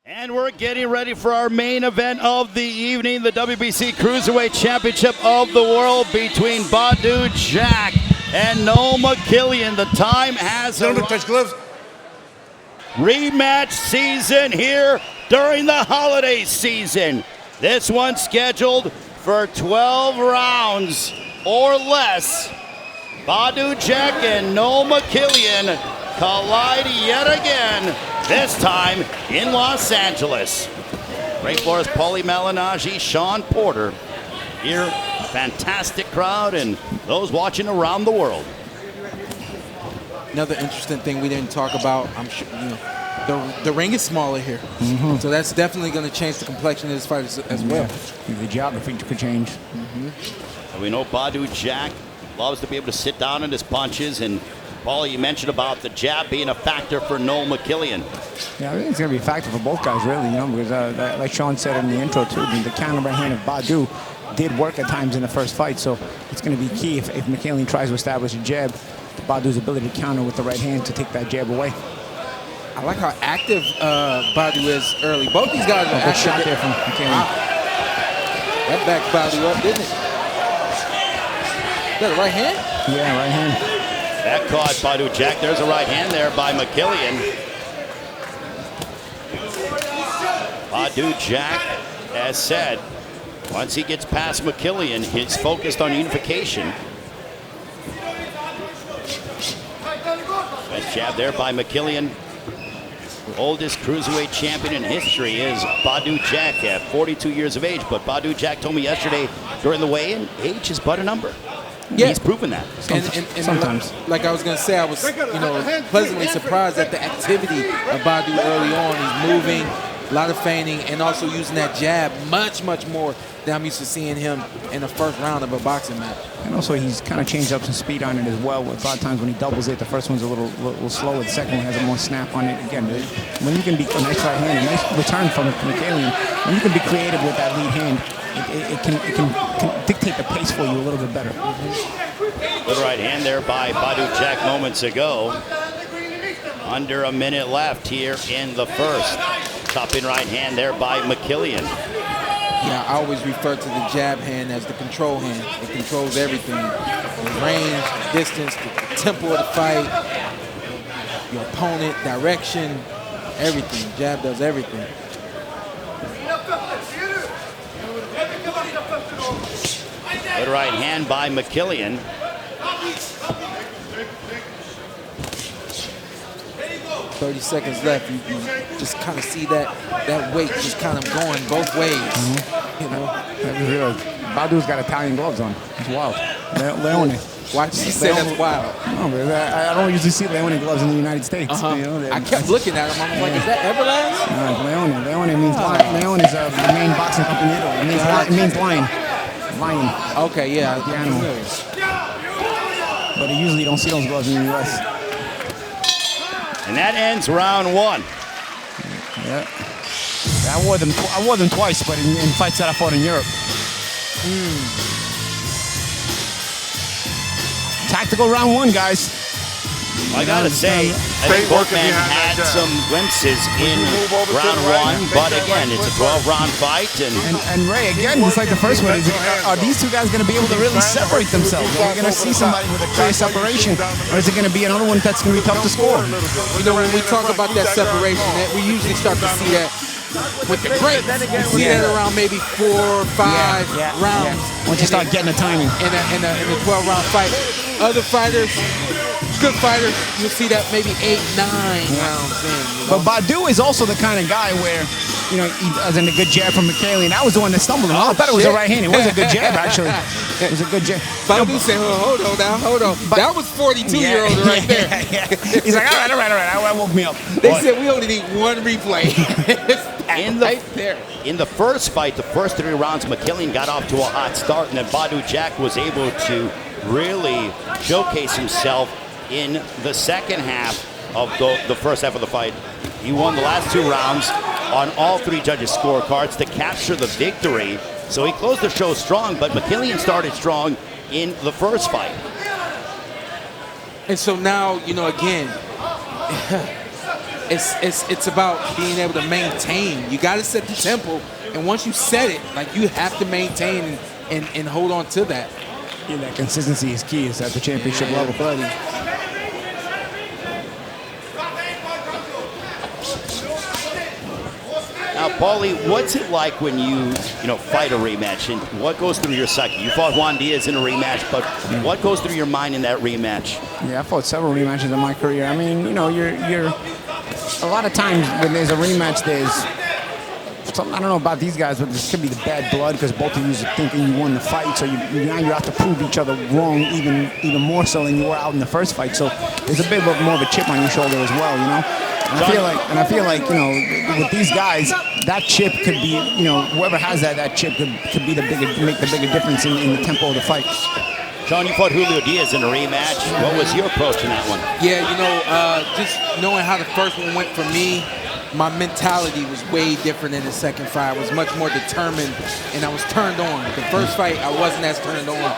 And we're getting ready for our main event of the evening, the WBC Cruiserweight Championship of the World between Badou Jack and Noel Mikaelian. The time has arrived. Rematch season here during the holiday season. This one scheduled for 12 rounds or less. Badou Jack and Noel Mikaelian collide yet again, this time in Los Angeles. Great for us, Paulie Malignaggi, Sean Porter. Here, fantastic crowd and those watching around the world. Another interesting thing we didn't talk about, I'm sure, the ring is smaller here. So that's definitely going to change the complexion of this fight as well. The geography could change. And we know Badou Jack loves to be able to sit down in his punches, and Paulie, you mentioned about the jab being a factor for Noel Mikaelian. Yeah, I think it's going to be a factor for both guys, really, because like Sean said in the intro, too, the counter right hand of Badou did work at times in the first fight, so it's going to be key if Mikaelian tries to establish a jab, Badou's ability to counter with the right hand to take that jab away. I like how active Badou is early. Both these guys are active. Good shot there from Mikaelian. Wow. That backed Badou up, didn't it? Is that a right hand? Yeah, right hand. That caught Badou Jack. There's a right hand there by Mikaelian. Badou Jack, as said, once he gets past Mikaelian, he's focused on unification. Nice jab there by Mikaelian. Oldest cruiserweight champion in history is Badou Jack at 42 years of age. But Badou Jack told me yesterday during the weigh-in, age is but a number. Yeah. He's proven that. And sometimes. Like I was going to say, I was pleasantly surprised at the activity of Badou early on. He's moving, a lot of feigning, and also using that jab much more than I'm used to seeing him in the first round of a boxing match. And also he's kind of changed up some speed on it as well. A lot of times when he doubles it, the first one's a little slower. The second one has a more snap on it. Again, when you can be a nice right hand, a nice return from Mikaelian, when you can be creative with that lead hand, it can dictate the pace for you a little bit better. Good right hand there by Badou Jack moments ago. Under a minute left here in the first. Chopping right hand there by Mikaelian. Yeah, I always refer to the jab hand as the control hand. It controls everything. The range, the distance, the tempo of the fight, your opponent, direction, everything. Jab does everything. Good right hand by Mikaelian. .30 seconds left. You just kind of see that weight just kind of going both ways. Badou's got Italian gloves on. It's wild. Leone. Why did you say that's wild? No, I don't usually see Leone gloves in the United States. I kept looking at him. I was like, is that Everlast? No, Leone means lion. Leone is the main boxing company in Italy. It means lion. Lion. Okay, yeah. The animal. But you usually don't see those gloves in the U.S. And that ends round one. Yeah. I wore them twice, but in fights that I fought in Europe. Tactical round one, guys. I gotta say, I think both men had some glimpses in round one, but again, it's a 12-round fight. And Ray, again, just like the first one, are these two guys going to be able to really separate themselves? Are we going to see somebody with a clear separation, or is it going to be another one that's going to be tough to score? When we talk about that separation, we usually start to see that with the greats. We see that around maybe 4 or 5 rounds. Once you start getting the timing. In a 12-round fight. Other fighters, good fighters, you'll see that maybe 8, 9 rounds in. But Badou is also the kind of guy where, he has a good jab from Mikaelian. That was the one that stumbled him. I thought it was a right hand. It was a good jab, actually. It was a good jab. Badou said, hold on. That was 42-year-old right there. He's like, all right. I woke me up. They said we only need one replay. In the first fight, the first 3 rounds, Mikaelian got off to a hot start, and then Badou Jack was able to really showcase himself in the second half of the first half of the fight. He won the last 2 rounds on all 3 judges' scorecards to capture the victory. So he closed the show strong, but Mikaelian started strong in the first fight. And so now, again, it's about being able to maintain. You got to set the tempo, and once you set it, like, you have to maintain and hold on to that. Yeah, that consistency is key. Is at the championship level, buddy. Now, Paulie, what's it like when you fight a rematch, and what goes through your psyche? You fought Juan Diaz in a rematch, but what goes through your mind in that rematch? Yeah, I fought several rematches in my career. I mean, you're a lot of times when there's a rematch, there's something, I don't know about these guys, but this could be the bad blood because both of you are thinking you won the fight, so now you have to prove each other wrong even more so than you were out in the first fight. So there's a bit more of a chip on your shoulder as well, And I feel like, with these guys, that chip could be, whoever has that chip could be make the bigger difference in the tempo of the fight. Sean, you fought Julio Diaz in a rematch. What was your approach in that one? Yeah, just knowing how the first one went for me, my mentality was way different in the second fight. I was much more determined, and I was turned on. The first fight, I wasn't as turned on.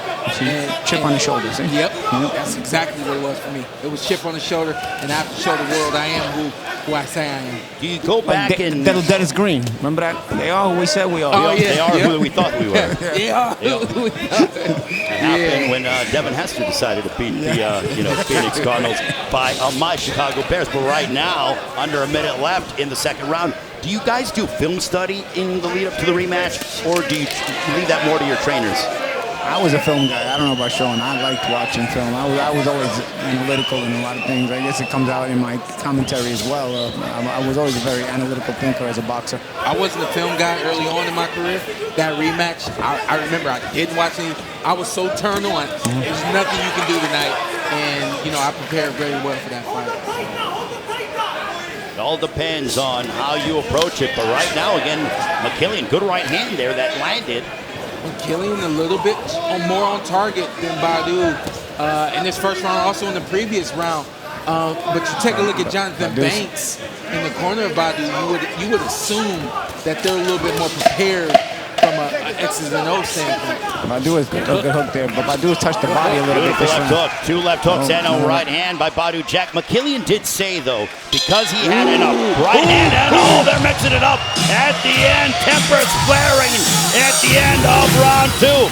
Chip on the shoulder, see? Yep, that's exactly what it was for me. It was chip on the shoulder, and I have to show the world I am who I say I am. Do you go back and... That is green. Remember that? They are who we said we are. Oh, yeah. They are who we thought we were. They are who we thought. It happened when Devin Hester decided to beat the Phoenix Cardinals by my Chicago Bears. But right now, under a minute left in the second round, do you guys do film study in the lead up to the rematch, or do you leave that more to your trainers? I was a film guy. I don't know about Sean. I liked watching film. I was always analytical in a lot of things. I guess it comes out in my commentary as well. I was always a very analytical thinker as a boxer. I wasn't a film guy early on in my career. That rematch, I remember I didn't watch any. I was so turned on. There's nothing you can do tonight. And, I prepared very well for that fight. It all depends on how you approach it. But right now, again, Mikaelian, good right hand there that landed. Mikaelian a little bit more on target than Badou in this first round, also in the previous round. But you take a look at Jonathan Banks in the corner of Badou, you would assume that they're a little bit more prepared from an X's and O standpoint. Badou is a good hook there, but Badou touched the body a little bit. Two left hooks and a right hand by Badou Jack. Mikaelian did say, though, because he had enough right hand, and they're mixing it up at the end. Tempers flaring at the end of round two.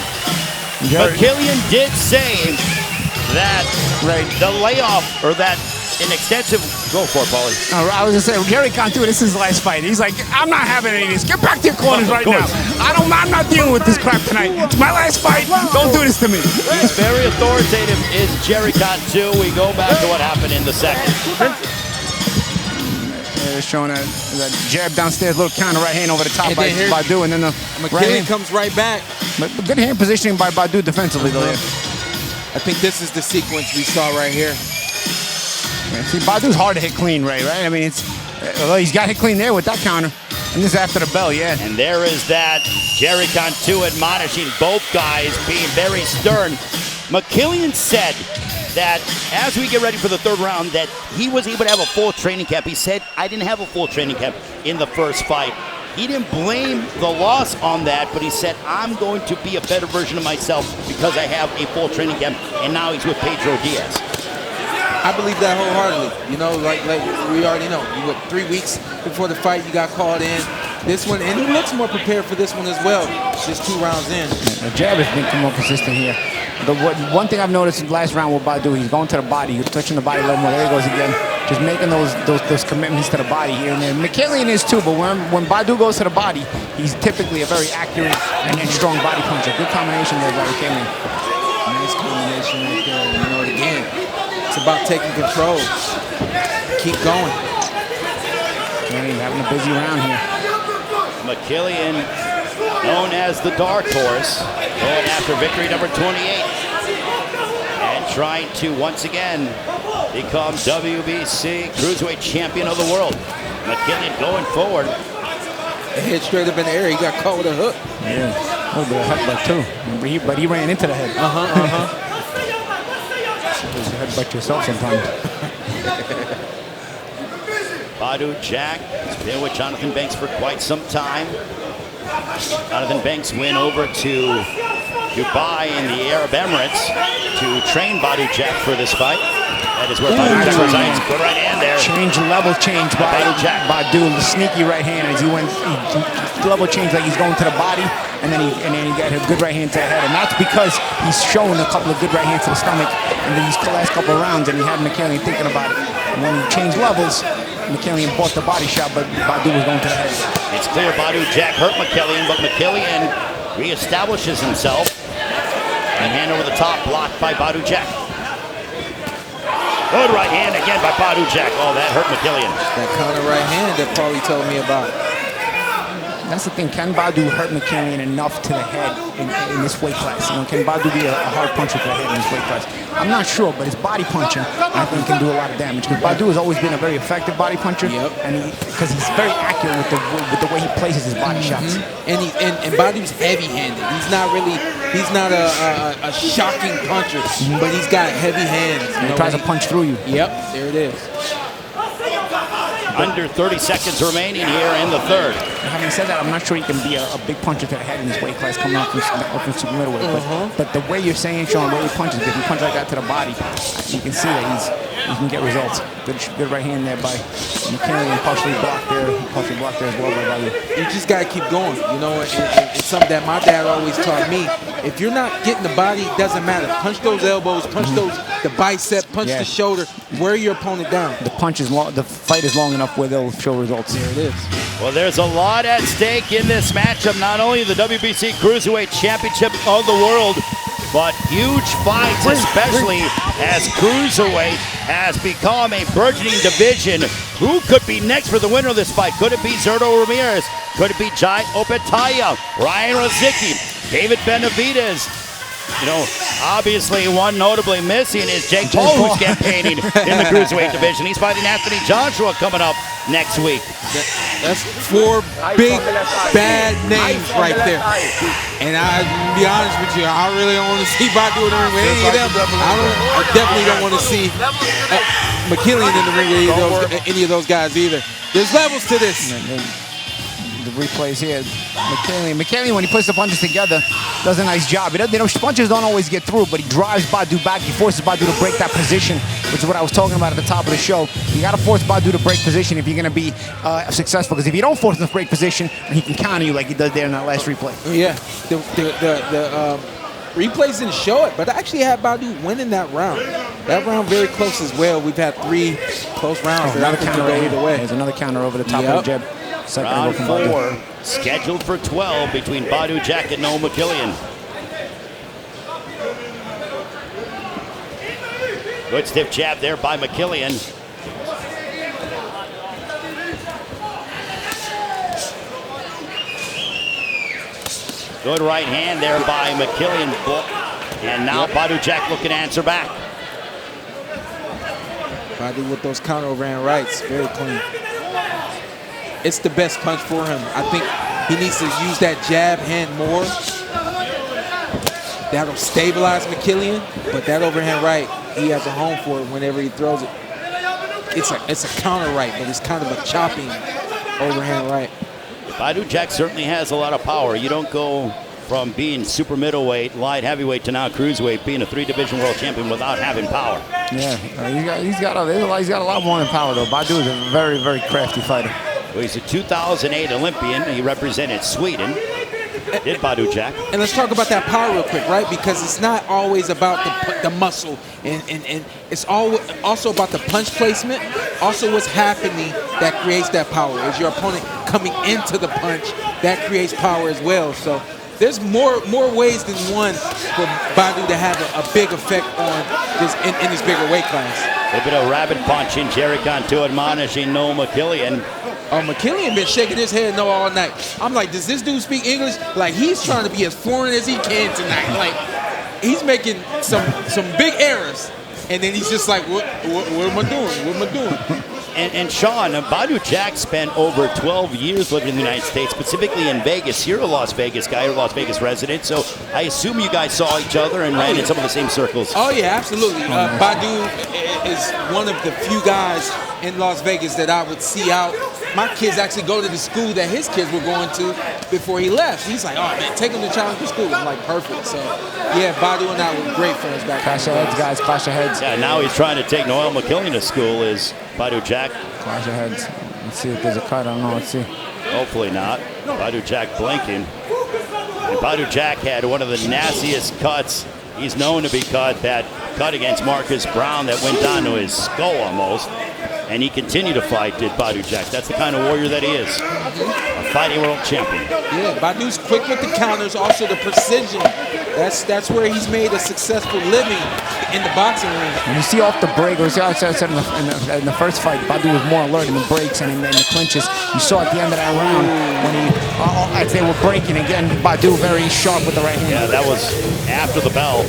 Mikaelian did say that the layoff, or that an extensive... Go for it, Paulie. I was going to say, Jerry can't do it. This is his last fight. He's like, I'm not having any of this. Get back to your corners right now. I'm not dealing with this crap tonight. It's my last fight. Don't do this to me. He's very authoritative, is Jerry Cantu. We go back to what happened in the second. Showing that jab downstairs, little counter right hand over the top by Badou, and then the Mikaelian comes right back. But good hand positioning by Badou defensively, though. I think this is the sequence we saw right here. Yeah, see, Badou's hard to hit clean, right? I mean, he's got hit clean there with that counter. And this is after the bell, yeah. And there is that Jerry Cantu admonishing both guys, being very stern. Mikaelian said that as we get ready for the third round, that he was able to have a full training camp. He said, I didn't have a full training camp in the first fight. He didn't blame the loss on that, but he said, I'm going to be a better version of myself because I have a full training camp, and now he's with Pedro Diaz. I believe that wholeheartedly. Like we already know. 3 weeks before the fight, you got called in. This one, and he looks more prepared for this one as well. Just 2 rounds in. The jab has been more consistent here. One thing I've noticed in the last round with Badou, he's going to the body. He's touching the body a little more. There he goes again. Just making those commitments to the body here and there. Mikaelian is too, but when Badou goes to the body, he's typically a very accurate and strong body puncher. Good combination there by Mikaelian. Nice combination right there. Again, it's about taking control. Keep going. He's having a busy round here. Mikaelian, known as the dark horse, going after victory number 28. And trying to, once again, become WBC Cruiserweight Champion of the world. Mikaelian going forward. The head straight up in the air. He got caught with a hook. Yeah, a little bit of headbutt too. But he ran into the head. You headbutt yourself sometimes. Badou Jack has been with Jonathan Banks for quite some time. Jonathan Banks went over to Dubai in the Arab Emirates to train Badou Jack for this fight. That is where Badou Jack resides. Good right hand there. Level change by Badou. The sneaky right hand as he went. He level change like he's going to the body, and then he got a good right hand to the head. And that's because he's shown a couple of good right hands to the stomach in these last couple of rounds, and he had Mikaelian thinking about it. And when he changed levels, Mikaelian bought the body shot, but Badou was going to the head. It's clear Badou Jack hurt Mikaelian, but Mikaelian reestablishes himself. And hand over the top, blocked by Badou Jack. Good right hand again by Badou Jack. Oh, that hurt Mikaelian. That counter right hand that Paulie told me about. That's the thing. Can Badou hurt Mikaelian enough to the head in this weight class? Can Badou be a hard puncher to the head in this weight class? I'm not sure, but his body punching, I think, can do a lot of damage. Because Badou has always been a very effective body puncher. Yep. And because he's very accurate with the way he places his body shots. And Badou's heavy-handed. He's not a shocking puncher, but he's got heavy hands. He tries to punch through you. Yep, there it is. Under 30 seconds remaining here in the third. Having said that, I'm not sure he can be a big puncher to the head in this weight class coming up from super middleweight. But the way you're saying, Sean, the way he punches, if he punches like that to the body, you can see that he can get results. Good right hand there by Mikaelian, partially blocked there as well by Badou. You just got to keep going. It's something that my dad always taught me. If you're not getting the body, it doesn't matter. Punch those elbows, punch the bicep, punch the shoulder, wear your opponent down. The punch is long, the fight is long enough where they'll show results. There it is. Well, there's a lot at stake in this matchup. Not only the WBC Cruiserweight Championship of the world, but huge fights, especially as Cruiserweight has become a burgeoning division. Who could be next for the winner of this fight? Could it be Zurdo Ramirez? Could it be Jai Opetaya, Ryan Rozicki, David Benavidez? Obviously one notably missing is Jake Paul, who's campaigning in the Cruiserweight division. He's fighting Anthony Joshua coming up next week. That's 4 big, bad names right there. And I'll be honest with you, I really don't want to see Badou in the ring with any of them. I definitely don't want to see Mikaelian in the ring with any of those guys either. There's levels to this. The replays here. Mikaelian, when he puts the punches together, does a nice job. Punches don't always get through, but he drives Badou back. He forces Badou to break that position, which is what I was talking about at the top of the show. You got to force Badou to break position if you're going to be successful. Because if you don't force him to break position, he can counter you like he does there in that last replay. Yeah, the replays didn't show it, but I actually had Badou winning that round. That round very close as well. We've had 3 close rounds. Another counter go either way. There's another counter over the top of the jab. Round 4, scheduled for 12 between Badou Jack and Noel Mikaelian. Good stiff jab there by Mikaelian. Good right hand there by Mikaelian. And now Badou Jack looking to answer back. Badou with those counter overhand rights, very clean. It's the best punch for him. I think he needs to use that jab hand more. That'll stabilize Mikaelian, but that overhand right, he has a home for it whenever he throws it. It's a counter right, but it's kind of a chopping overhand right. Badou Jack certainly has a lot of power. You don't go from being super middleweight, light heavyweight to now cruiserweight, being a 3-division world champion without having power. Yeah, he's got a lot more than power though. Badou is a very, very crafty fighter. Well, he's a 2008 Olympian. He represented Sweden. Did Badou Jack. And let's talk about that power real quick, right? Because it's not always about the muscle, and it's also about the punch placement. Also, what's happening that creates that power is your opponent coming into the punch. That creates power as well. So there's more ways than one for Badou to have a big effect on this in this bigger weight class. A bit of rabbit punching, Jerry Cantu admonishing Noel Mikaelian. Oh, Mikaelian been shaking his head no all night. I'm like, does this dude speak English? Like, he's trying to be as foreign as he can tonight. Like, he's making some big errors, and then he's just like, what am I doing? What am I doing? And Sean, Badou Jack spent over 12 years living in the United States, specifically in Vegas. You're a Las Vegas guy, you're a Las Vegas resident, so I assume you guys saw each other and ran in some of the same circles. Oh, yeah, absolutely. Badou is one of the few guys in Las Vegas that I would see out. My kids actually go to the school that his kids were going to before he left. He's like, oh man, take him to Challenger School. I'm like, perfect. So yeah, Badou and I were great friends back then. Clash of heads, guys, clash of heads. Yeah, now he's trying to take Noel Mikaelian to school, is Badou Jack. Clash of heads. Let's see if there's a cut. I don't know. Let's see. Hopefully not. Badou Jack blinking. And Badou Jack had one of the nastiest cuts. He's known to be cut. That cut against Marcus Brown that went down to his skull almost. And he continued to fight, did Badou Jack. That's the kind of warrior that he is. A fighting world champion. Yeah, Badou's quick with the counters, also the precision. That's where he's made a successful living in the boxing ring. And you see off the break, or see how I said in the first fight, Badou was more alert in the breaks and in the clinches. You saw at the end of that round when he, as they were breaking again, Badou very sharp with the right hand. Yeah, that was after the bell.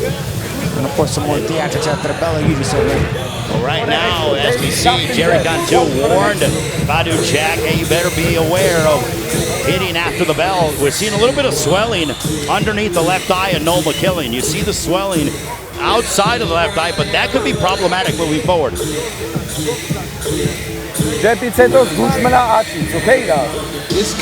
And of course, some more theatrics after the bell, like you just said, man. Well, right now, as we see, Jerry Cantu warned Badou Jack, hey, you better be aware of hitting after the bell. We're seeing a little bit of swelling underneath the left eye of Noel Mikaelian. You see the swelling outside of the left eye, but that could be problematic moving forward. This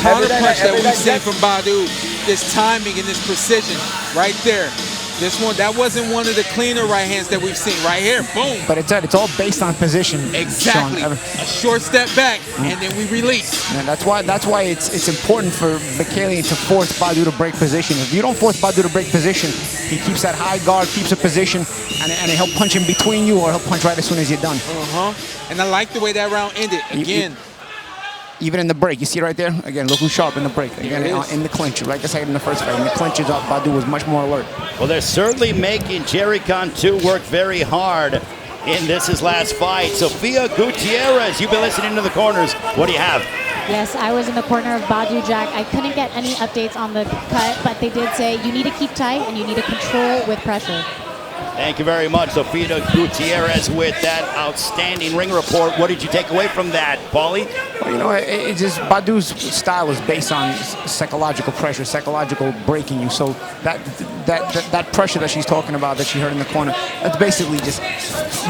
counter punch that we've seen from Badou, this timing and this precision right there. This one, that wasn't one of the cleaner right hands that we've seen. Right here, boom. But it's all based on position. Exactly. Sean. A short step back, and then we release. And that's why it's important for Mikaelian to force Badou to break position. If you don't force Badou to break position, he keeps that high guard, keeps a position, and he'll punch in between you, or he'll punch right as soon as you're done. And I like the way that round ended. Again. Even in the break, you see right there? Again, look who's sharp in the break. Again, in the clinch, like I said in the first fight. In the clinches, Badou was much more alert. Well, they're certainly making Jerry Cantu work very hard in his last fight. Sofia Gutierrez, you've been listening to the corners. What do you have? Yes, I was in the corner of Badou Jack. I couldn't get any updates on the cut, but they did say you need to keep tight and you need to control with pressure. Thank you very much, Sofia Gutierrez, with that outstanding ring report. What did you take away from that, Paulie? Well, you know, it's just Badou's style is based on psychological pressure, psychological breaking you. So that pressure that she's talking about, that she heard in the corner, that's basically just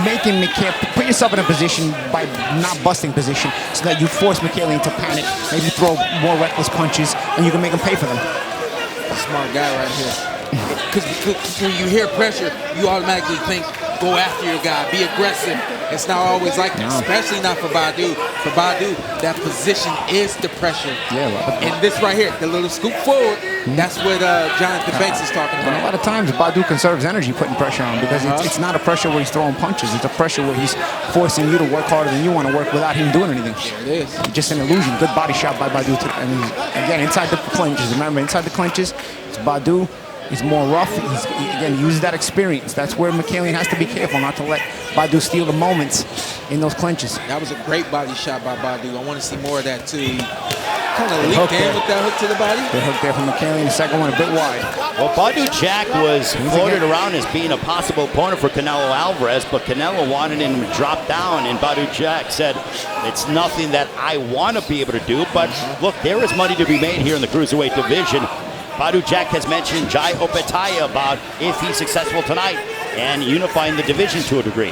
making Mikaelian put yourself in a position by not busting position, so that you force Mikaelian to panic, maybe throw more reckless punches, and you can make him pay for them. Smart guy right here. Because when you hear pressure, you automatically think, go after your guy, be aggressive. It's not always like that, especially not for Badou. For Badou, that position is the pressure. Yeah, and this right here, the little scoop forward, that's what Jonathan Banks is talking about. And a lot of times, Badou conserves energy putting pressure on, because it's not a pressure where he's throwing punches. It's a pressure where he's forcing you to work harder than you want to work without him doing anything. There it is. Just an illusion. Good body shot by Badou. And again, inside the clinches. Remember, inside the clinches, it's Badou. He's more rough. Again, uses that experience. That's where Mikaelian has to be careful not to let Badou steal the moments in those clinches. That was a great body shot by Badou. I want to see more of that too. He kind of leaped in with that hook to the body. The hook there from Mikaelian. The second one a bit wide. Well, Badou Jack was floated around as being a possible opponent for Canelo Alvarez, but Canelo wanted him to drop down, and Badou Jack said, it's nothing that I want to be able to do, but look, there is money to be made here in the cruiserweight division. Badou Jack has mentioned Jai Opetaia about if he's successful tonight and unifying the division to a degree.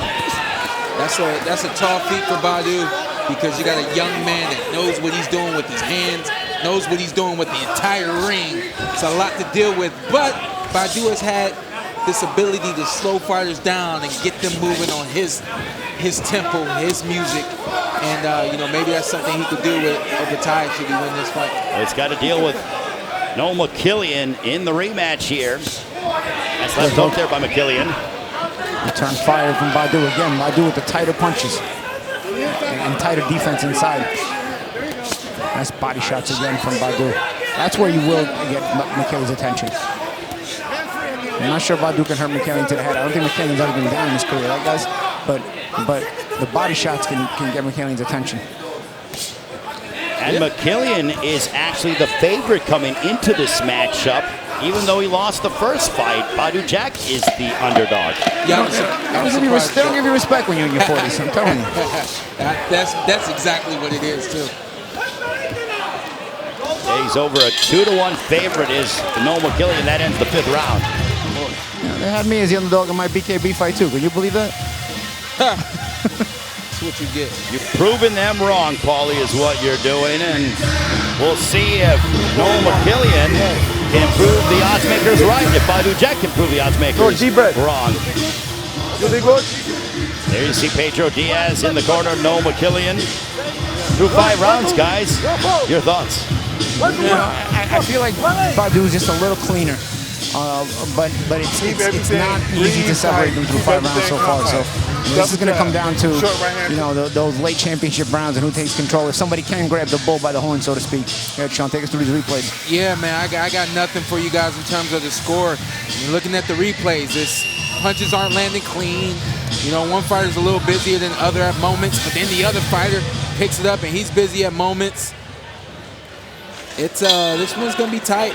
That's a tall feat for Badou, because you got a young man that knows what he's doing with his hands, knows what he's doing with the entire ring. It's a lot to deal with, but Badou has had this ability to slow fighters down and get them moving on his tempo, his music. And you know, maybe that's something he could do with Opetaia should he win this fight. Well, he's got to deal with Noel Mikaelian in the rematch here. That's left hook there by Mikaelian. Return fire from Badou again. Badou with the tighter punches and tighter defense inside. Nice body shots again from Badou. That's where you will get Mikaelian's attention. I'm not sure Badou can hurt Mikaelian to the head. I don't think Mikaelian's ever been down in his career, right, guys? But the body shots can get Mikaelian's attention. And Mikaelian is actually the favorite coming into this matchup. Even though he lost the first fight, Badou Jack is the underdog. Yeah, they'll give you respect when you're in your 40s, I'm telling you. That's exactly what it is, too. Yeah, he's over a 2-1 favorite is Noel Mikaelian. That ends the 5th round. Yeah, they had me as the underdog in my BKB fight, too. Can you believe that? That's what you get. You've proven them wrong, Paulie, is what you're doing, and we'll see if Noel Mikaelian can prove the odds makers right, if Badou Jack can prove the odds makers wrong. There you see Pedro Diaz in the corner, Noel Mikaelian. Through 5 rounds, guys. Your thoughts? I feel like Badou is just a little cleaner, but it's not easy to separate them through 5 rounds so far. So this is going to come down to those late championship rounds and who takes control. If somebody can grab the bull by the horn, so to speak. Yeah, Sean, take us through these replays. Yeah, man, I got nothing for you guys in terms of the score. You're looking at the replays. This punches aren't landing clean. You know, one fighter's a little busier than the other at moments, but then the other fighter picks it up and he's busy at moments. It's this one's gonna be tight.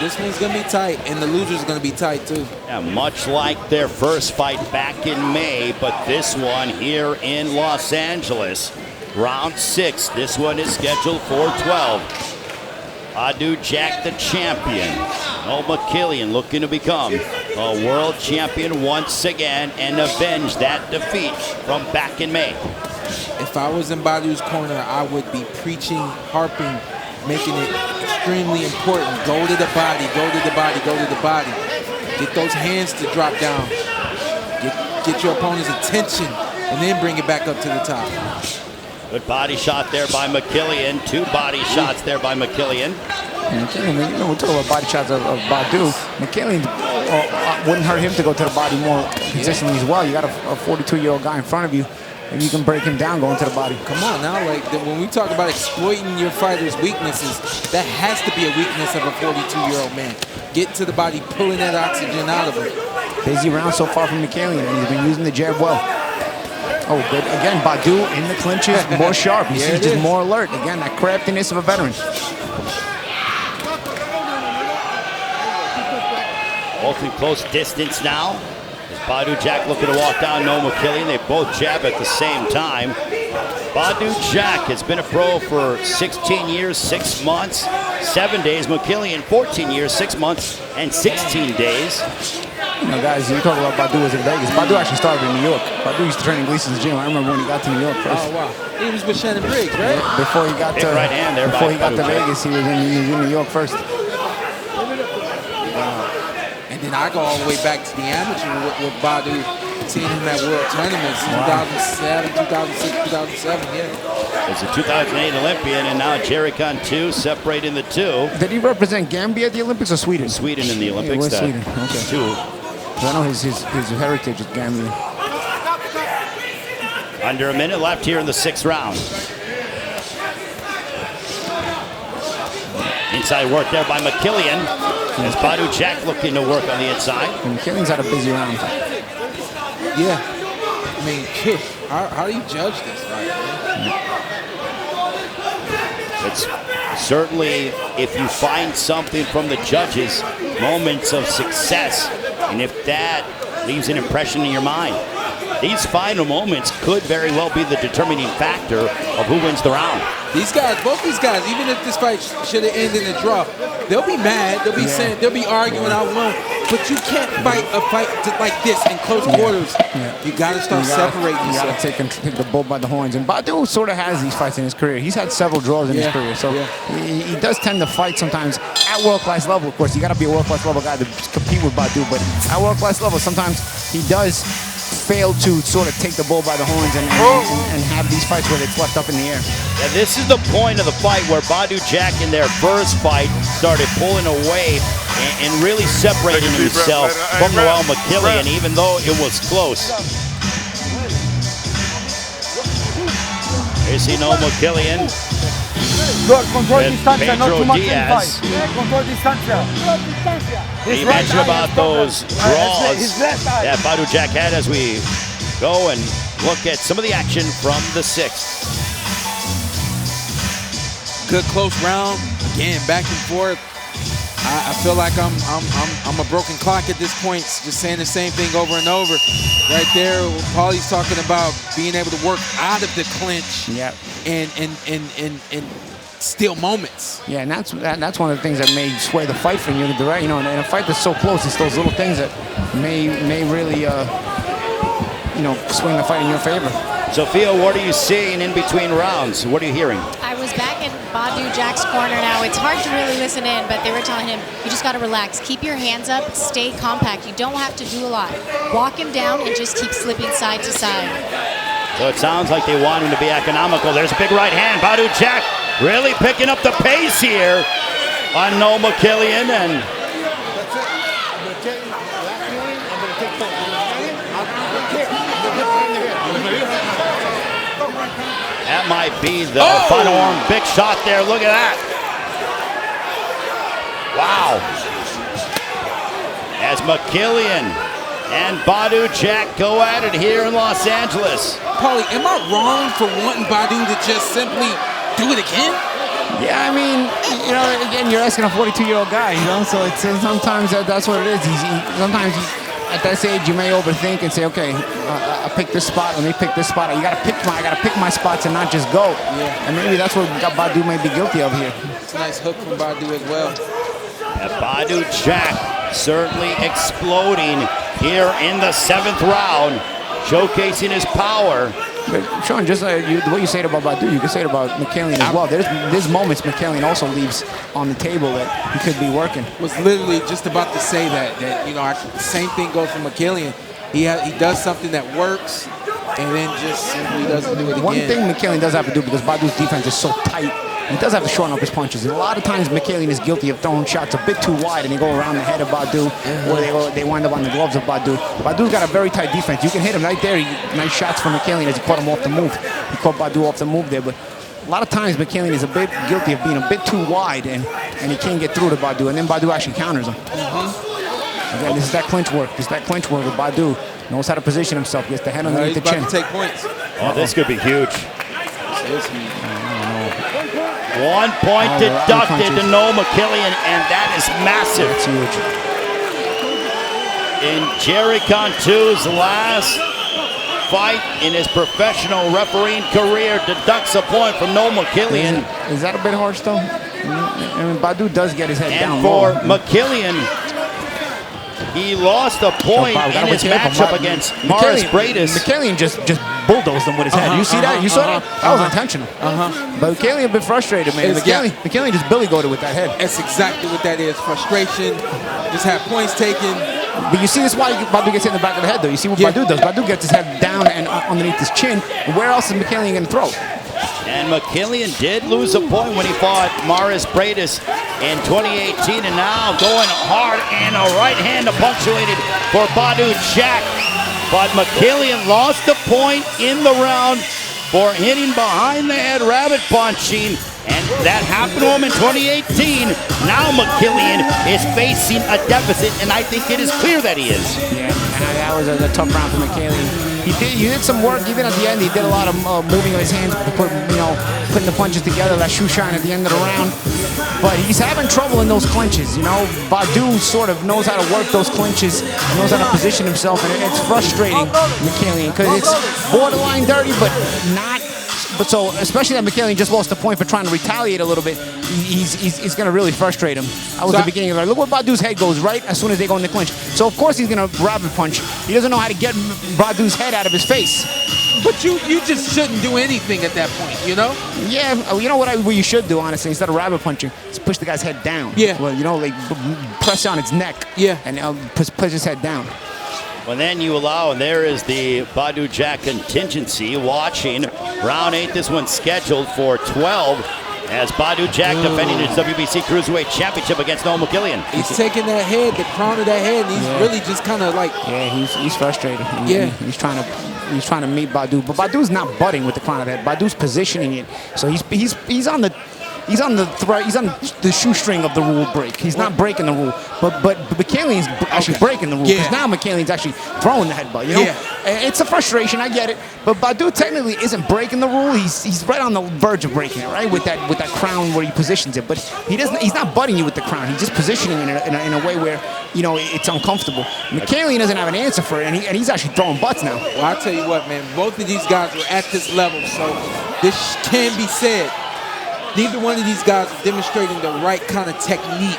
This one's gonna be tight, and the loser's gonna be tight too. Yeah, much like their first fight back in May, but this one here in Los Angeles, round 6. This one is scheduled for 12. Badou Jack, the champion. Noel Mikaelian looking to become a world champion once again and avenge that defeat from back in May. If I was in Badou's corner, I would be preaching, harping, making it extremely important. Go to the body, go to the body, go to the body. Get those hands to drop down. Get your opponent's attention, and then bring it back up to the top. Good body shot there by Mikaelian. 2 body shots there by Mikaelian. Mikaelian, you know, we're talking about body shots of Badou. Mikaelian wouldn't hurt him to go to the body more consistently as well. You got a 42-year-old guy in front of you, and you can break him down going to the body. Come on now, like when we talk about exploiting your fighter's weaknesses, that has to be a weakness of a 42-year-old man. Getting to the body, pulling that oxygen out of him. Busy round so far from Mikaelian, and he's been using the jab well. Oh, good. Again, Badou in the clinches, more sharp. He's just more alert. Again, that craftiness of a veteran. Both in close distance now. As Badou Jack looking to walk down Noel Mikaelian. They both jab at the same time. Badou Jack has been a pro for 16 years, 6 months, 7 days. Mikaelian, 14 years, 6 months, and 16 days. You know, guys, you talk about Badou was in Vegas. Badou actually started in New York. Badou used to train in Gleason's gym. I remember when he got to New York first. Oh, wow. He was with Shannon Briggs, right? Yeah, before he got to, right hand there before he got to Vegas, he was in New York first. And then I go all the way back to the amateur with Badou, seeing him at world tournaments in 2007, 2006, 2007, yeah. As a 2008 Olympian, and now Jerry Con 2, separating the 2. Did he represent Gambia at the Olympics or Sweden? Sweden in the Olympics. Yeah, Sweden. Okay. 2. I know his heritage is Gambia. Under a minute left here in the 6th round. Inside work there by Mikaelian. As Badou Jack looking to work on the inside. And Mikaelian's had a busy round. Yeah. I mean, how do you judge this fight, man? It's certainly, if you find something from the judges, moments of success, and if that leaves an impression in your mind, these final moments could very well be the determining factor of who wins the round. These guys, both these guys, even if this fight should have ended in a draw, they'll be mad, they'll be saying, they'll be arguing, I won. But you can't fight a fight like this in close quarters. You got to start separating yourself. You got to take the bull by the horns. And Badou sort of has these fights in his career. He's had several draws in his career. So he does tend to fight sometimes at world-class level. Of course, you got to be a world-class level guy to compete with Badou. But at world-class level, sometimes he does fail to sort of take the bull by the horns and have these fights where it's left up in the air. Yeah, this is the point of the fight where Badou Jack in their first fight started pulling away and really separating himself from Noel Mikaelian, even though it was close. Here's Noel Mikaelian. Pedro Diaz. You mentioned about those draws that Badou Jack had as we go and look at some of the action from the 6th. Good close round. Again, back and forth. I feel like I'm a broken clock at this point, just saying the same thing over and over. Right there, Paulie's talking about being able to work out of the clinch and steal moments. Yeah, and that's one of the things that may sway the fight for you. You know, in a fight that's so close, it's those little things that may really swing the fight in your favor. Sophia, what are you seeing in between rounds? What are you hearing? I was back in Badou Jack's corner now. It's hard to really listen in, but they were telling him, you just got to relax. Keep your hands up. Stay compact. You don't have to do a lot. Walk him down and just keep slipping side to side. So it sounds like they want him to be economical. There's a big right hand. Badou Jack really picking up the pace here on Noel Mikaelian. And that might be the final arm. Big shot there. Look at that. Wow. As Mikaelian and Badou Jack go at it here in Los Angeles. Paulie, am I wrong for wanting Badou to just simply do it again? Yeah, I mean, again, you're asking a 42-year-old guy, so it's sometimes that's what it is. Sometimes at that age, you may overthink and say, okay, I picked this spot, let me pick this spot. I gotta pick my spots and not just go. Yeah. And maybe that's what Badou may be guilty of here. It's a nice hook from Badou as well. Badou Jack certainly exploding here in the 7th round, showcasing his power. But Sean, just what you said about Badou, you can say it about Mikaelian as well. There's moments Mikaelian also leaves on the table that he could be working. Was literally just about to say that the same thing goes for Mikaelian. He does something that works, and then just simply doesn't do it again. One thing Mikaelian does have to do, because Badou's defense is so tight, he does have to shorten up his punches. And a lot of times Mikaelian is guilty of throwing shots a bit too wide and they go around the head of Badou, or they wind up on the gloves of Badou. Badou's got a very tight defense. You can hit him right there. Nice shots from Mikaelian as he caught him off the move. He caught Badou off the move there, but a lot of times Mikaelian is a bit guilty of being a bit too wide and he can't get through to Badou, and then Badou actually counters him. Again, this is that clinch work. This is that clinch work with Badou. Knows how to position himself, gets the head underneath the chin. To take points. Oh, this could be huge. This is huge. 1 point deducted to Noel Mikaelian, and that is massive. That's huge. In Jerry Cantu's last fight in his professional refereeing career, deducts a point from Noel Mikaelian. Is that a bit harsh, though? I mean, Badou does get his head down. And for Mikaelian, he lost a point in his matchup against Morris Bradis. Mikaelian just bulldozed him with his head. You see that? You saw that? That was intentional. But Mikaelian a bit frustrated, man. Mikaelian just billy-goated with that head. That's exactly what that is. Frustration. Just have points taken. But you see this why Badou gets hit in the back of the head, though. You see what Badou does. Badou gets his head down and underneath his chin. And where else is Mikaelian going to throw? And Mikaelian did lose a point when he fought Morris Bradis in 2018, and now going hard, and a right hand punctuated for Badou Jack. But Mikaelian lost a point in the round for hitting behind the head, rabbit punching, and that happened to him in 2018. Now Mikaelian is facing a deficit, and I think it is clear that he is. Yeah, that was a tough round for Mikaelian. He did some work, even at the end. He did a lot of moving of his hands, putting the punches together, that shoe shine at the end of the round. But he's having trouble in those clinches, Badou sort of knows how to work those clinches, knows how to position himself, and it's frustrating Mikaelian because it's borderline dirty, but not. But so, especially that Mikaelian just lost a point for trying to retaliate a little bit, he's going to really frustrate him. That was the beginning of it. Look where Badou's head goes right as soon as they go in the clinch. So, of course, he's going to rabbit punch. He doesn't know how to get Badou's head out of his face. But you just shouldn't do anything at that point, Yeah, you know what you should do, honestly, instead of rabbit punching, is push the guy's head down. Yeah. Well, like press on its neck. Yeah. And push his head down. Well, then you allow, and there is the Badou Jack contingency watching round 8. This one's scheduled for 12 as Badou Jack defending his WBC Cruiserweight Championship against Noel Mikaelian. He's taking that head, the crown of that head, and he's really just kind of like... Yeah, he's frustrated. He's trying to meet Badou, but Badou's not butting with the crown of the head. Badou's positioning it, so he's on the... He's on the shoestring of the rule break. He's not breaking the rule, but Mikaelian's actually breaking the rule because now Mikaelian's actually throwing the headbutt. It's a frustration. I get it, but Badou technically isn't breaking the rule. He's right on the verge of breaking it, right, with that crown where he positions it. But he's not butting you with the crown. He's just positioning it in a way where it's uncomfortable. Mikaelian doesn't have an answer for it, and he's actually throwing butts now. Well, I tell you what, man, both of these guys were at this level, so this can be said. Neither one of these guys are demonstrating the right kind of technique.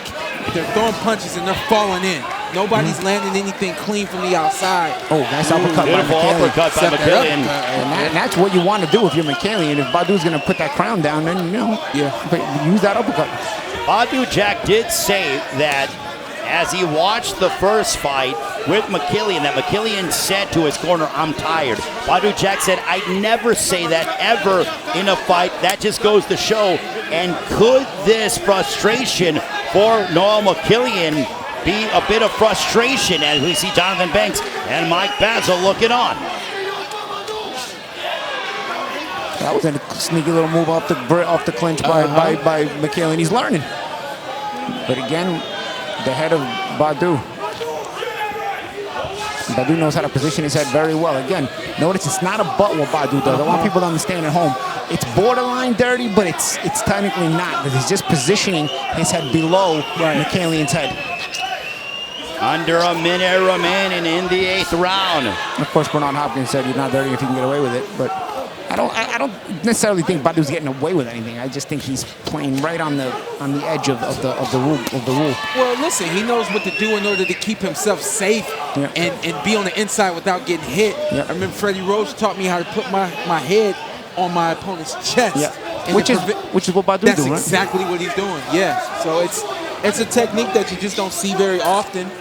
They're throwing punches and they're falling in. Nobody's landing anything clean from the outside. Oh, nice uppercut by Beautiful Mikaelian. uppercut by Mikaelian. And that's what you want to do if you're Mikaelian. If Badou's going to put that crown down, then, use that uppercut. Badou Jack did say that as he watched the first fight with Mikaelian, that Mikaelian said to his corner, "I'm tired." Badou Jack said, "I'd never say that ever in a fight. That just goes to show." And could this frustration for Noel Mikaelian be a bit of frustration as we see Jonathan Banks and Mike Basil looking on? That was a sneaky little move off the clinch by Mikaelian. He's learning. But again, the head of Badou. Badou knows how to position his head very well. Again, notice it's not a butt what Badou does. I want people to understand at home. It's borderline dirty, but it's technically not. Because he's just positioning his head below Mikaelian's head. Under a minute remaining in the 8th round. Of course, Bernard Hopkins said you're not dirty if you can get away with it, but I don't necessarily think Badou's getting away with anything. I just think he's playing right on the edge of the rule. Well, listen, he knows what to do in order to keep himself safe and be on the inside without getting hit. I remember Freddie Roach taught me how to put my head on my opponent's chest. Which is what Badou does, right? That's exactly what he's doing. Yeah. So it's a technique that you just don't see very often.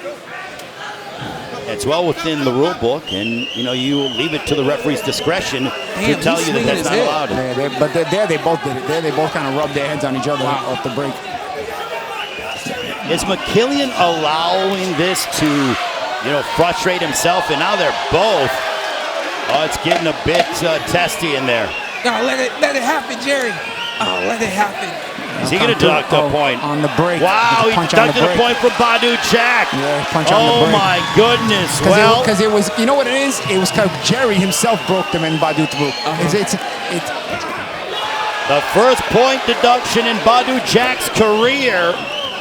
It's well within the rule book, and you leave it to the referee's discretion to tell you that that's not allowed. But they both did it. They both kind of rubbed their heads on each other off the break. Is Mikaelian allowing this to, frustrate himself? And now they're both. Oh, it's getting a bit testy in there. No, let it happen, Jerry. Oh, let it happen. Is he going to deduct a point? On the break. Wow, he deducted a point for Badou Jack. Yeah, punch on the break. Oh, my goodness. Because it was, you know what it is? It was because Jerry himself broke them and Badou threw. The first point deduction in Badou Jack's career.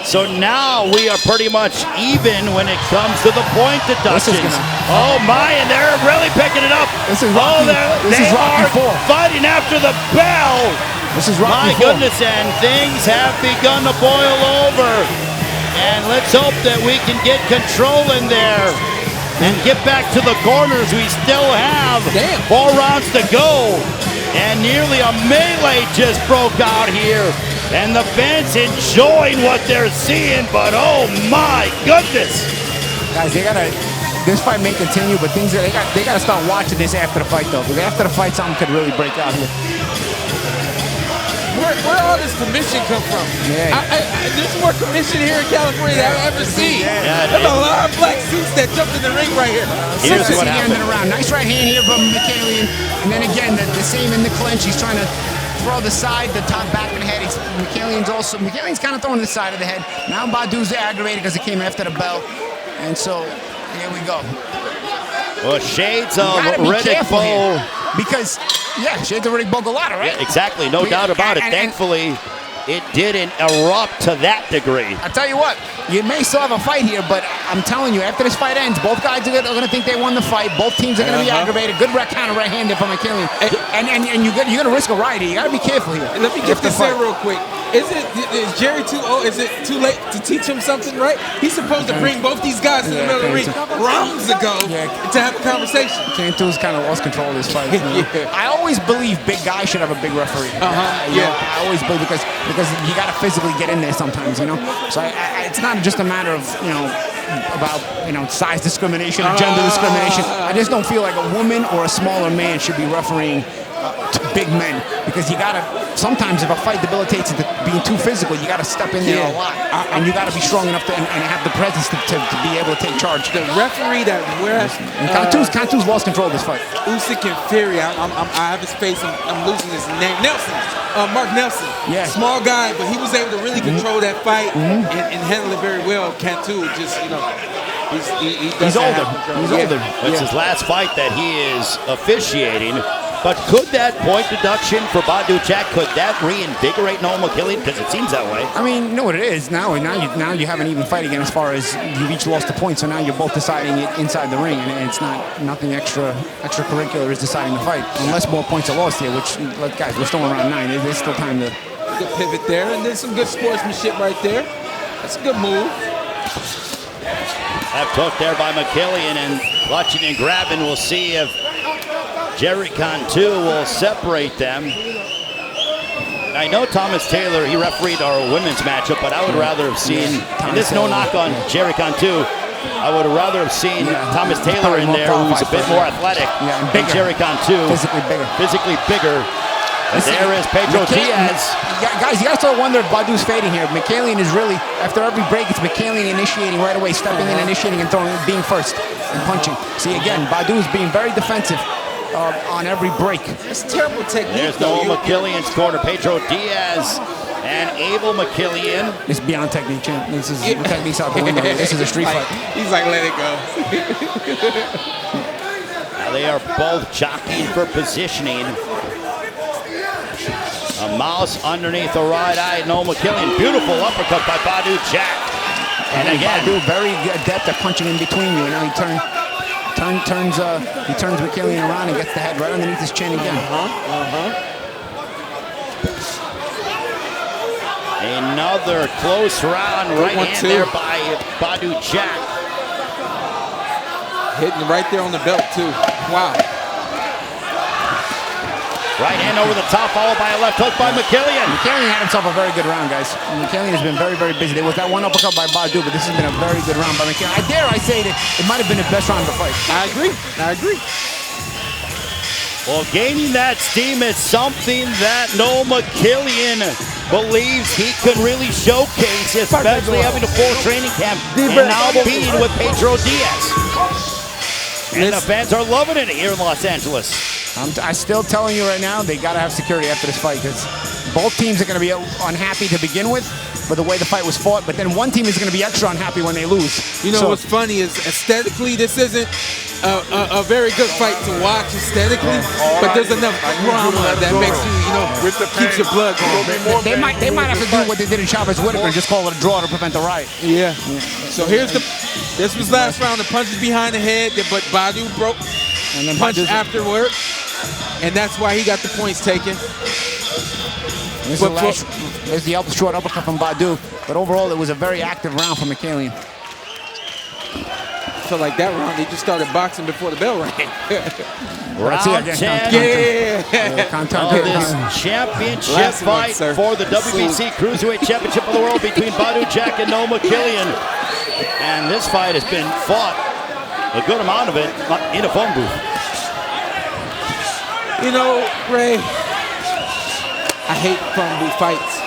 So now we are pretty much even when it comes to the point deductions. Oh, my, and they're really picking it up. This is Rocky, they are fighting after the bell. This is Rocky. My goodness, and things have begun to boil over. And let's hope that we can get control in there and get back to the corners. We still have 4 rounds to go. And nearly a melee just broke out here. And the fans enjoying what they're seeing, but oh my goodness. Guys, this fight may continue, but they got to start watching this after the fight, though. Because after the fight, something could really break out here. Where all this commission come from? Yeah. There's more commission here in California than I've ever seen. There's a lot of black suits that jumped in the ring right here. Here's what happened. Nice right hand here from Mikaelian. And then again, the same in the clinch. He's trying to throw the side, the top, back of the head. Mikaelian's kind of throwing the side of the head. Now Badou's aggravated because it came after the bell. And so, here we go. Well, shades of Riddick Bowe. Because, shades of Riddick Bowe Galata, right? Yeah, exactly, no doubt about it. Thankfully, it didn't erupt to that degree. I tell you what, you may still have a fight here, but I'm telling you, after this fight ends, both guys are going to think they won the fight. Both teams are going to be aggravated. Good counter right-handed from Mikaelian. And you're going to risk a righty. You got to be careful here. Let me get this in real quick. Is Jerry too old? Is it too late to teach him something, right? He's supposed to bring both these guys to the middle of the ring rounds ago to have a conversation. Cantu's kind of lost control of this fight. I always believe big guys should have a big referee. I always believe because you got to physically get in there sometimes, So it's not just a matter of, about size discrimination or gender discrimination. I just don't feel like a woman or a smaller man should be refereeing big men, because you gotta, sometimes if a fight debilitates into being too physical, you gotta step in there a lot, and you gotta be strong enough to and have the presence to be able to take charge. The referee that wears Cantu's lost control of this fight. Usyk and Fury, I have his face. I'm losing his name. Nelson, Mark Nelson. Yeah, small guy, but he was able to really control that fight and handle it very well. Cantu just, he's older. He's older. It's his last fight that he is officiating. But could that point deduction for Badou Jack, could that reinvigorate Noel Mikaelian? Because it seems that way. I mean, you know what it is. Now you have an even fight again as far as you've each lost a point. So now you're both deciding it inside the ring, and it's nothing extracurricular is deciding the fight. Unless more points are lost here, which, guys, we're still around 9. There's still time to... Good pivot there, and there's some good sportsmanship right there. That's a good move. Left hook there by Mikaelian, and clutching and grabbing. We'll see if Jerry Cantu will separate them. I know Thomas Taylor, he refereed our women's matchup, but I would rather have seen, and this no knock on Jerry Cantu, I would have rather have seen Thomas Taylor in there, who's a bit more athletic than Jerry Cantu. Physically bigger. And there is Pedro Diaz. Guys, you got to start wondering if Badou's fading here. Mikaelian is really, after every break, it's Mikaelian initiating right away, stepping in, initiating, and throwing, being first, and punching. See, again, Badou's being very defensive on every break. It's terrible technique. There's Noel Mikaelian's corner. Pedro Diaz and Abel Mikaelian. It's beyond technique, champ. This is the technique's out the window. This is a street fight. He's like, let it go. Now they are both jockeying for positioning. A mouse underneath the right eye. Noel Mikaelian. Beautiful uppercut by Badou Jack. And again, Badou very adept at punching in between you. And now he turns Mikaelian around and gets the head right underneath his chin again. Another close round. Right hand there by Badou Jack. Hitting right there on the belt too. Wow. Right hand over the top, followed by a left hook by Mikaelian. Mikaelian had himself a very good round, guys. Mikaelian has been very, very busy. There was that one uppercut by Badou, but this has been a very good round by Mikaelian. I say that it might have been the best round of the fight. I agree. Well, gaining that steam is something that Noel Mikaelian believes he can really showcase, especially having a full training camp and now being with Pedro Diaz. And the fans are loving it here in Los Angeles. I'm still telling you right now, they got to have security after this fight, because both teams are going to be unhappy to begin with for the way the fight was fought, but then one team is going to be extra unhappy when they lose. You know what's funny is aesthetically, this isn't a very good fight to watch aesthetically, but there's enough drama that makes you, keeps your blood going. They might have to do what they did in Chavez Whitaker and just call it a draw to prevent the riot. Yeah. So this was last round, the punches behind the head, but Badou broke. And then punched afterward, and that's why he got the points taken. There's the short uppercut from Badou, but overall it was a very active round for Mikaelian. So like that round, they just started boxing before the bell rang. Round 10 of this championship fight for the WBC Cruiserweight Championship of the World between Badou Jack and Noel Mikaelian. And this fight has been fought, a good amount of it, in a phone booth. You know, Ray, I hate phone booth fights.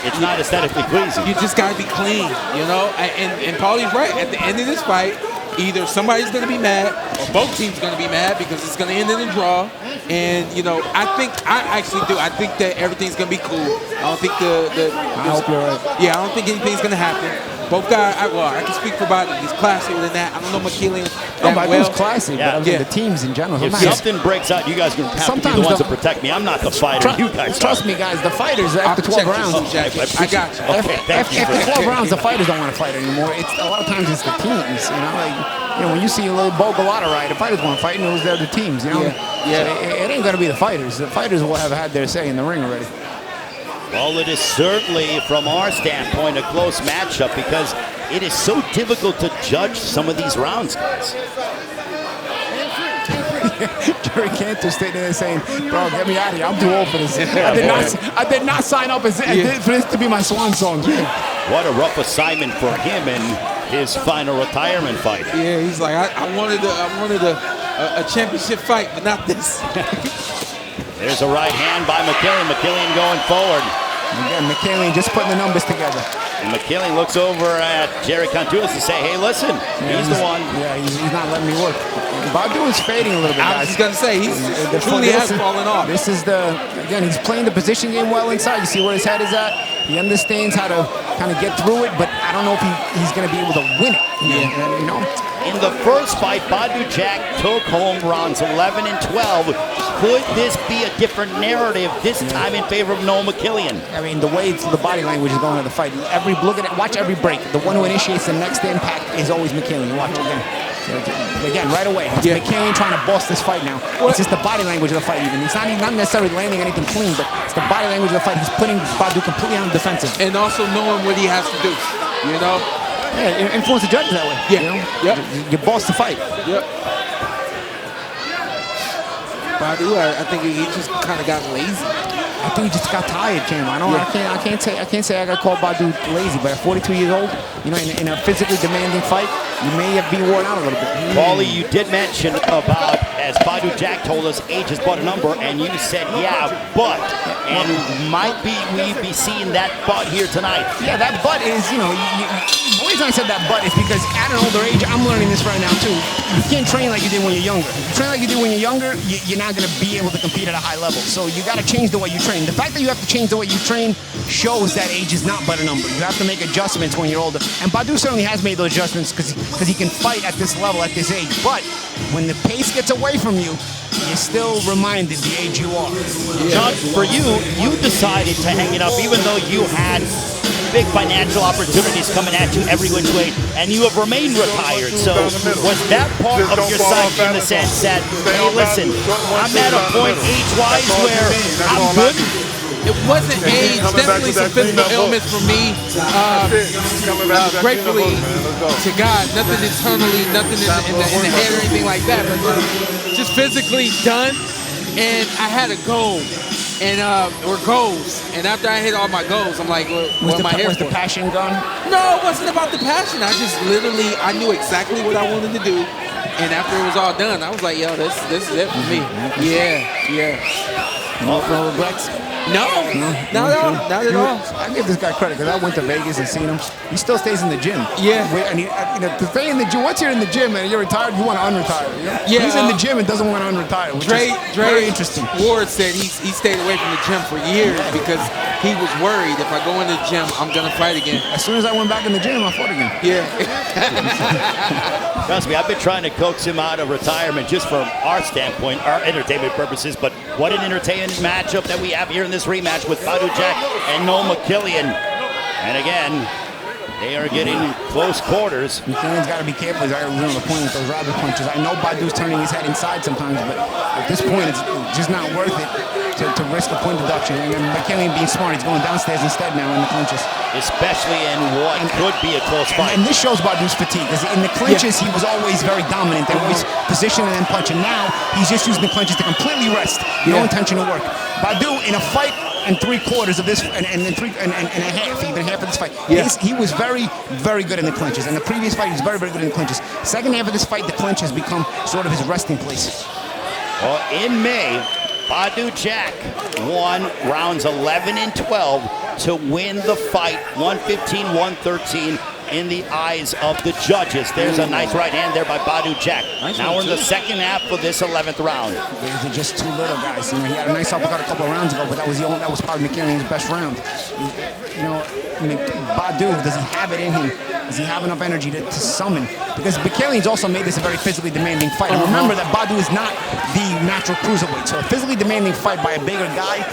It's not aesthetically pleasing. You just got to be clean, and Paulie's right. At the end of this fight, either somebody's going to be mad or both teams are going to be mad because it's going to end in a draw. And, I think that everything's going to be cool. I don't think I hope you're right. Yeah, I don't think anything's going to happen. Both guys, I can speak for Badou. He's classier than that. I don't know Mikaelian that well. He's classy, but the teams in general. If something breaks out, you guys are going to have to be the ones to protect me. I'm not the fighter. You guys trust me, guys. The fighters, after 12 rounds. I got you. After 12 rounds, the fighters don't want to fight anymore. A lot of times it's the teams, when you see a little Bogolata ride, the fighters want to fight, and it was the teams, So it ain't going to be the fighters. The fighters will have had their say in the ring already. Well, it is certainly, from our standpoint, a close matchup because it is so difficult to judge some of these rounds, guys. Jerry Cantu standing there saying, bro, get me out of here. I'm too old for this. I did not sign up for this to be my swan song. What a rough assignment for him in his final retirement fight. Yeah, he's like, I wanted a championship fight, but not this. There's a right hand by Mikaelian. Mikaelian going forward. Again, Mikaelian just putting the numbers together. And Mikaelian looks over at Jerry Cantu to say, hey, listen, he's the one. Yeah, he's not letting me work. Badou is fading a little bit, guys. I was just going to say, he truly has fallen off. This is again, he's playing the position game well inside. You see where his head is at. He understands how to kind of get through it, but I don't know if he's going to be able to win it. In the first fight, Badou Jack took home rounds 11 and 12. Could this be a different narrative this time in favor of Noel Mikaelian? I mean, the way the body language is going to the fight. Watch every break. The one who initiates the next impact is always Mikaelian. Watch again. Again, right away. It's Mikaelian trying to boss this fight now. It's just the body language of the fight even. It's not necessarily landing anything clean, but it's the body language of the fight. He's putting Badou completely on the defensive. And also knowing what he has to do, Yeah, influence the judges that way. Yeah. You know? Yep. You boss the fight. Yep. Badou, I think he just kind of got lazy. I think he just got tired, Cam. I can't say I got called Badou lazy, but at 42 years old, you know, in a physically demanding fight, you may have been worn out a little bit. Paulie, you did mention about, as Badou Jack told us, age is but a number, and you said, yeah, but, and might we be seeing that but here tonight? Yeah, that but is, you know, the reason I said that but is because at an older age, I'm learning this right now too. You can't train like you did when you're younger. If you train like you did when you're younger, you're not going to be able to compete at a high level. So you got to change the way you train. The fact that you have to change the way you train shows that age is not but a number. You have to make adjustments when you're older. And Badou certainly has made those adjustments because he can fight at this level, at this age. But when the pace gets away from you, you're still reminded the age you are. John, for you decided to hang it up even though you had big financial opportunities coming at you every which way, and you have remained retired. So was that part of your psyche in the sense that, hey, listen, I'm at a point age-wise where I'm good? It wasn't age, definitely some physical ailments for me. Gratefully to God, nothing internally, nothing in the head or anything like that, but just physically done. And I had a goal, and or goals. And after I hit all my goals, I'm like, what am I here for? Was the passion gone? No, it wasn't about the passion. I just literally, I knew exactly what I wanted to do. And after it was all done, I was like, yo, this is it for me. Yeah. No regrets? No, not at all. Not at all. I give this guy credit because I went to Vegas and seen him. He still stays in the gym. Yeah. And to stay in the gym, once you're in the gym and you're retired, you want to unretire. You know? Yeah. He's in the gym and doesn't want to unretire, which is very interesting. Ward said he stayed away from the gym for years because he was worried if I go in the gym, I'm going to fight again. As soon as I went back in the gym, I fought again. Yeah. Trust me, I've been trying to coax him out of retirement just from our standpoint, our entertainment purposes, but what an entertaining matchup that we have here in this rematch with Badou Jack and Noel Mikaelian. And again, they are getting close quarters. Mikaelian's got to be careful. He's got to learn the point with those rabbit punches. I know Badou's turning his head inside sometimes, but at this point, it's just not worth it to risk a point deduction. And then Mikaelian being smart, he's going downstairs instead now in the clinches. Especially in what could be a close fight. And this shows Badou's fatigue, because in the clinches, he was always very dominant. They always position and then punch. And now, he's just using the clinches to completely rest. No intention to work. Badou, in a fight and 3/4 of this, and a half, even half of this fight, he was very, very good in the clinches. In the previous fight, he was very, very good in the clinches. Second half of this fight, the clinch has become sort of his resting place. Well, in May, Badou Jack won rounds 11 and 12 to win the fight, 115-113 in the eyes of the judges. There's a nice right hand there by Badou Jack. Now we're in the second half of this 11th round. They're just two little guys. You know, he had a nice uppercut a couple of rounds ago, but that was probably Mikaelian's best round. You know, Badou, does he have it in him? Does he have enough energy to summon? Because Mikaelian's also made this a very physically demanding fight. And remember that Badou is not the natural cruiserweight. So a physically demanding fight by a bigger guy,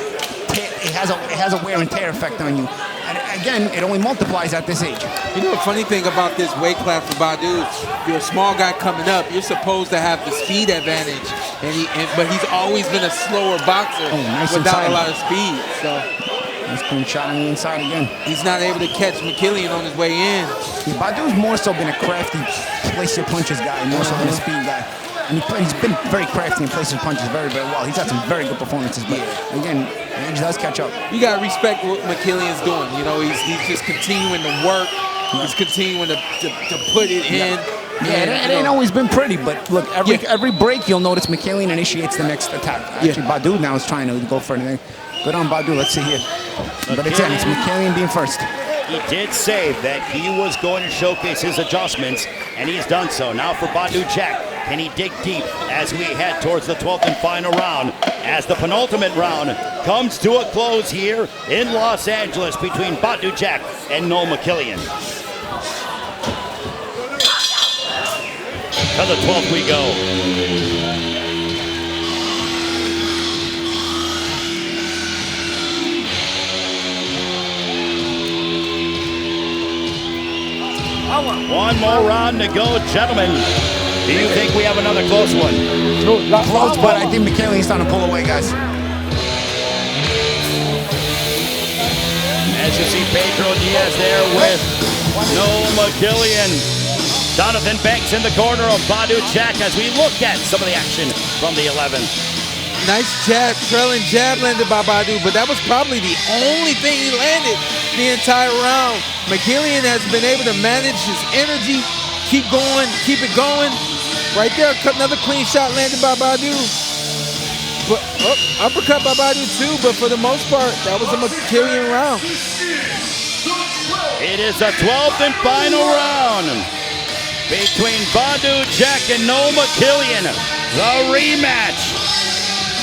it has a wear and tear effect on you. And again, it only multiplies at this age. You know, the funny thing about this weight class for Badou, you're a small guy coming up, you're supposed to have the speed advantage. But he's always been a slower boxer without a lot of speed. So nice clean shot on the inside again. He's not able to catch Mikaelian on his way in. Yeah, Badou's more so been a crafty place your punches guy, more so than a speed guy. And he's been very crafty and places punches very, very well. He's had some very good performances, but again, age does catch up. You gotta respect what Mikaelian's doing. You know, he's just continuing to work. He's continuing to put it in. Yeah, it ain't always been pretty, but look, every break you'll notice Mikaelian initiates the next attack. Actually, Badou now is trying to go for anything. Good on Badou. Let's see here. But it's Mikaelian being first. He did say that he was going to showcase his adjustments, and he's done so. Now for Badou Jack. Can he dig deep as we head towards the 12th and final round, as the penultimate round comes to a close here in Los Angeles between Badou Jack and Noel Mikaelian. To the 12th we go. One more round to go, gentlemen. Do you think we have another close one? Close, but I think Mikaelian's starting to pull away, guys. As you see Pedro Diaz there with Noel Mikaelian. Jonathan Banks in the corner of Badou Jack as we look at some of the action from the 11th. Nice jab, trailing jab landed by Badou, but that was probably the only thing he landed the entire round. Mikaelian has been able to manage his energy, keep going, keep it going. Right there, another clean shot landed by Badou. But uppercut by Badou too, but for the most part, that was a Mikaelian round. It is the 12th and final round between Badou Jack and Noel Mikaelian. The rematch.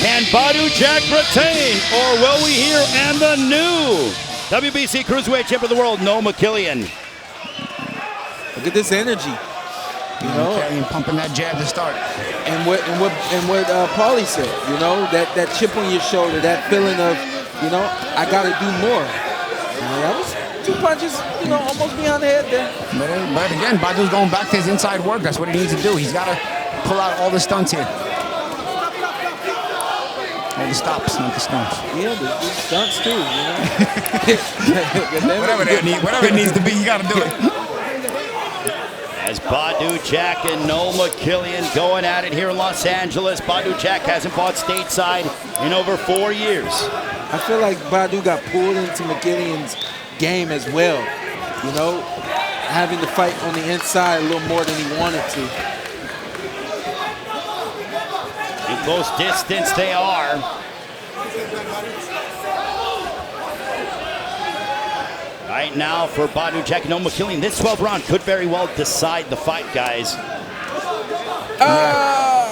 Can Badou Jack retain, or will we hear and the new WBC Cruiserweight Champion of the World, Noel Mikaelian? Look at this energy. You know, Mikaelian pumping that jab to start. And what Paulie said, you know, that chip on your shoulder, that feeling of, you know, I got to do more. That was 2 punches, you know, almost beyond the head there. But again, Badou's going back to his inside work. That's what he needs to do. He's got to pull out all the stunts here. All the stops, not the stunts. Yeah, the stunts too, you know. whatever it needs to be, you got to do it. As Badou Jack and Noel Mikaelian going at it here in Los Angeles. Badou Jack hasn't fought stateside in over 4 years. I feel like Badou got pulled into Mikaelian's game as well. You know, having to fight on the inside a little more than he wanted to. In close distance they are. Right now for Badou Jack and Noel Mikaelian, this 12th round could very well decide the fight, guys.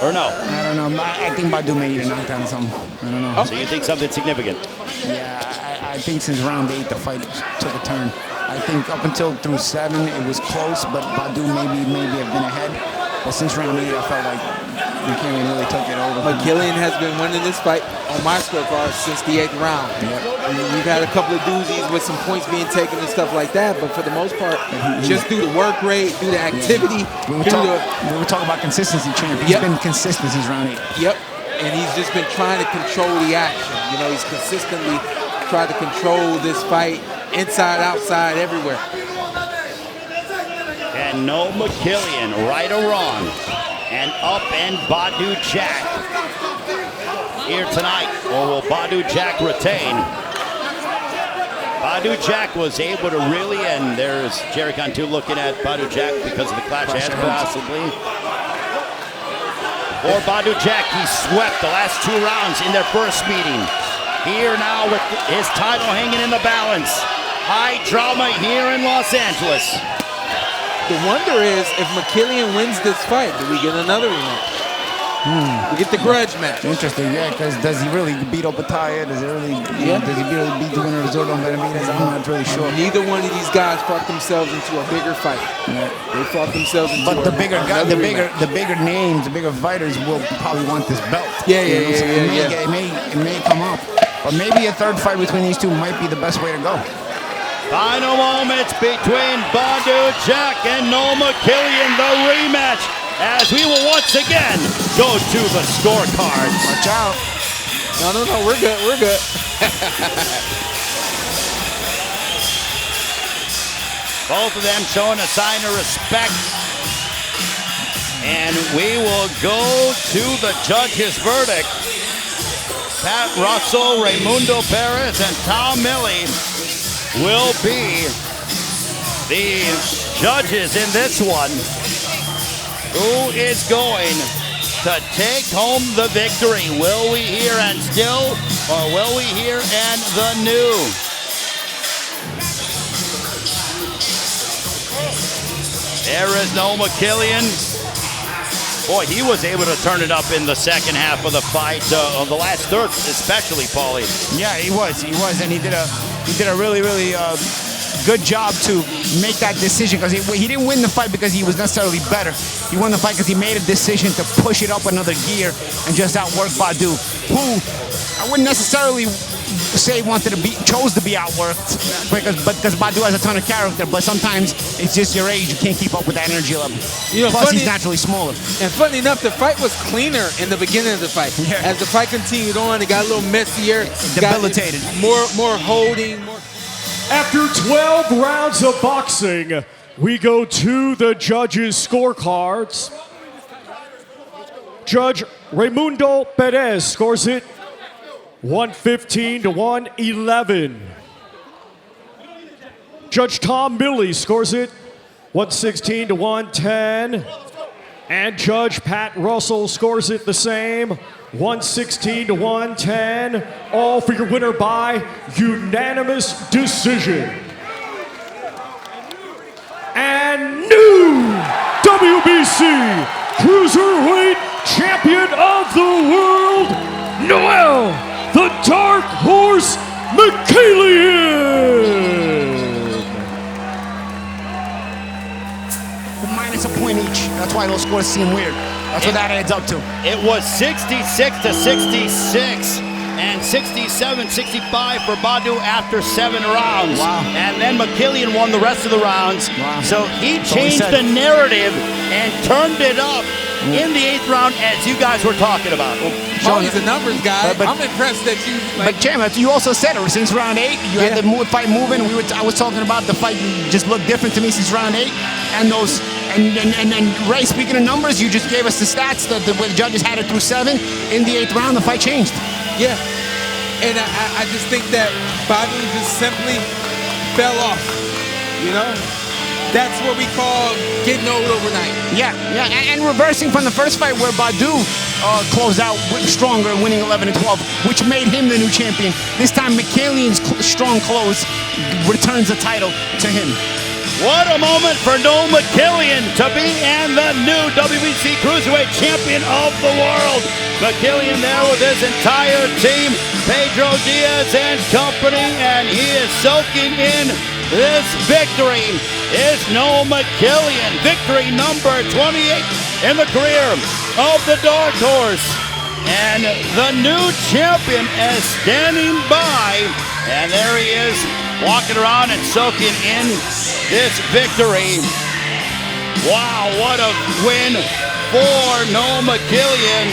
Or no? I don't know. I think Badou may need a knockdown or something. I don't know. So you think something significant? Yeah, I think since round 8 the fight took a turn. I think up until through 7 it was close, but Badou maybe have been ahead. But since round 8 I felt like Mikaelian really took it over. Mikaelian has been winning this fight on my scorecard since the 8th round. Yep. I mean, we've had a couple of doozies with some points being taken and stuff like that, but for the most part, just through the work rate, through the activity, We were talking about consistency, champ. He's been consistent since round 8. Yep, and he's just been trying to control the action. You know, he's consistently tried to control this fight inside, outside, everywhere. And Noel Mikaelian, right or wrong, and up and Badou Jack here tonight, or will Badou Jack retain? Badou Jack was able to really, and there's Jerry Cantu looking at Badou Jack because of the clash heads possibly. Or Badou Jack, he swept the last 2 rounds in their first meeting. Here now with his title hanging in the balance. High drama here in Los Angeles. The wonder is, if Mikaelian wins this fight, do we get another rematch? We get the grudge match. Interesting, yeah, because does he really beat Opataya? Does he really beat the winner of Zordon Benavidez? I'm not really sure. Neither one of these guys fought themselves into a bigger fight. Yeah. They fought themselves into the bigger names, the bigger fighters will probably want this belt. It may come up. But maybe a third fight between these two might be the best way to go. Final moments between Badou Jack and Noel Mikaelian, the rematch, as we will once again go to the scorecards. Watch out. No, we're good, we're good. Both of them showing a sign of respect. And we will go to the judges' verdict. Pat Russell, Raimundo Perez, and Tom Milley will be the judges in this one. Who is going to take home the victory? Will we hear and still, or will we hear and the new? There is Noel Mikaelian. Boy, he was able to turn it up in the second half of the fight, of the last third, especially, Paulie. Yeah, he was, and he did a really good job to make that decision, because he didn't win the fight because he was necessarily better. He won the fight because he made a decision to push it up another gear and just outwork Badou, who I wouldn't necessarily say chose to be outworked, because Badou has a ton of character, but sometimes it's just your age, you can't keep up with that energy level. You know, plus he's naturally smaller. And funny enough, the fight was cleaner in the beginning of the fight. Yeah. As the fight continued on, it got a little messier. Debilitated. More holding, more. After 12 rounds of boxing, we go to the judges' scorecards. Judge Raimundo Perez scores it 115 to 111. Judge Tom Milley scores it 116 to 110. And Judge Pat Russell scores it the same, 116 to 110. All for your winner by unanimous decision. And new WBC Cruiserweight Champion of the World, Noel the Dark Horse Mikaelian. Minus a point each. That's why those scores seem weird. That's what that adds up to. It was 66 to 66 and 67-65 for Badou after 7 rounds. Wow. And then Mikaelian won the rest of the rounds. Wow. So he That's all he changed said. the narrative and turned it up in the 8th round, as you guys were talking about. Tony's a numbers guy. But- I'm impressed that you. But Jam, you also said it since round 8. You had the fight moving. I was talking about the fight just looked different to me since round 8, and those and Ray. Speaking of numbers, you just gave us the stats that the judges had it through 7. In the 8th round, the fight changed. Yeah. And I just think that Badou just simply fell off. You know? That's what we call getting old overnight. Yeah, and reversing from the first fight where Badou closed out stronger, winning 11 and 12, which made him the new champion. This time, Mikaelian's strong close returns the title to him. What a moment for Noel Mikaelian to be and the new WBC Cruiserweight Champion of the world. Mikaelian there with his entire team, Pedro Diaz and company, and he is soaking in this victory. Is Noel Mikaelian, victory number 28 in the career of the Dark Horse. And the new champion is standing by, and there he is, walking around and soaking in this victory. Wow, what a win for Noel Mikaelian.